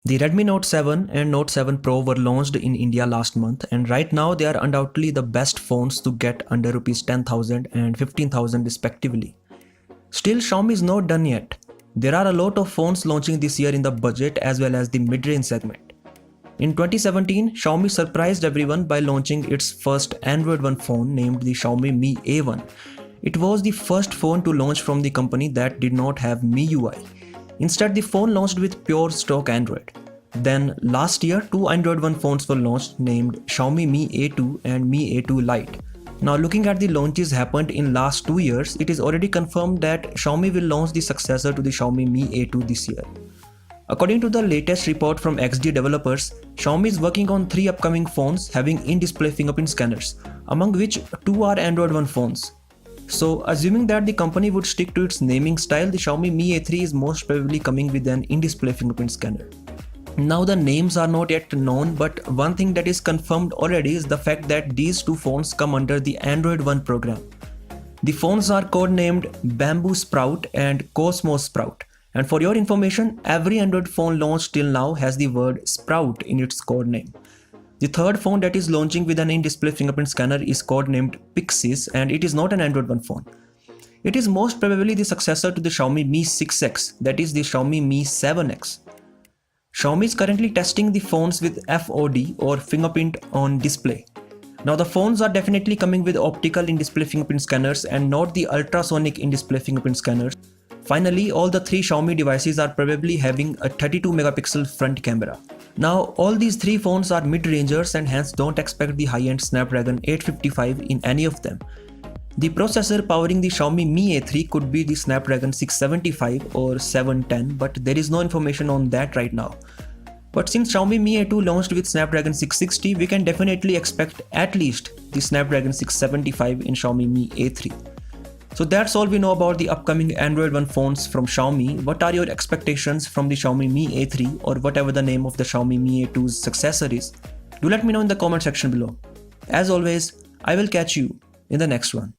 The Redmi Note 7 and Note 7 Pro were launched in India last month, and right now they are undoubtedly the best phones to get under Rs 10,000 and 15,000 respectively. Still, Xiaomi is not done yet. There are a lot of phones launching this year in the budget as well as the mid-range segment. In 2017, Xiaomi surprised everyone by launching its first Android One phone named the Xiaomi Mi A1. It was the first phone to launch from the company that did not have MIUI. Instead, the phone launched with pure stock Android. Then last year, two Android One phones were launched named Xiaomi Mi A2 and Mi A2 Lite. Now looking at the launches happened in last 2 years, it is already confirmed that Xiaomi will launch the successor to the Xiaomi Mi A2 this year. According to the latest report from XDA-Developers, Xiaomi is working on 3 upcoming phones having in-display fingerprint scanners, among which 2 are Android One phones. So assuming that the company would stick to its naming style, the Xiaomi Mi A3 is most probably coming with an in-display fingerprint scanner. Now the names are not yet known, but one thing that is confirmed already is the fact that these two phones come under the Android One program. The phones are codenamed Bamboo Sprout and Cosmos Sprout. And for your information, every Android phone launched till now has the word Sprout in its codename. The third phone that is launching with an in-display fingerprint scanner is codenamed Pixies, and it is not an Android One phone. It is most probably the successor to the Xiaomi Mi 6X, that is the Xiaomi Mi 7X. Xiaomi is currently testing the phones with FOD or fingerprint-on-display. Now the phones are definitely coming with optical in-display fingerprint scanners and not the ultrasonic in-display fingerprint scanners. Finally, all the 3 Xiaomi devices are probably having a 32 megapixel front camera. Now all these 3 phones are mid-rangers and hence don't expect the high-end Snapdragon 855 in any of them. The processor powering the Xiaomi Mi A3 could be the Snapdragon 675 or 710, but there is no information on that right now. But since Xiaomi Mi A2 launched with Snapdragon 660, we can definitely expect at least the Snapdragon 675 in Xiaomi Mi A3. So that's all we know about the upcoming Android One phones from Xiaomi. What are your expectations from the Xiaomi Mi A3 or whatever the name of the Xiaomi Mi A2's successor is? Do let me know in the comment section below. As always, I will catch you in the next one.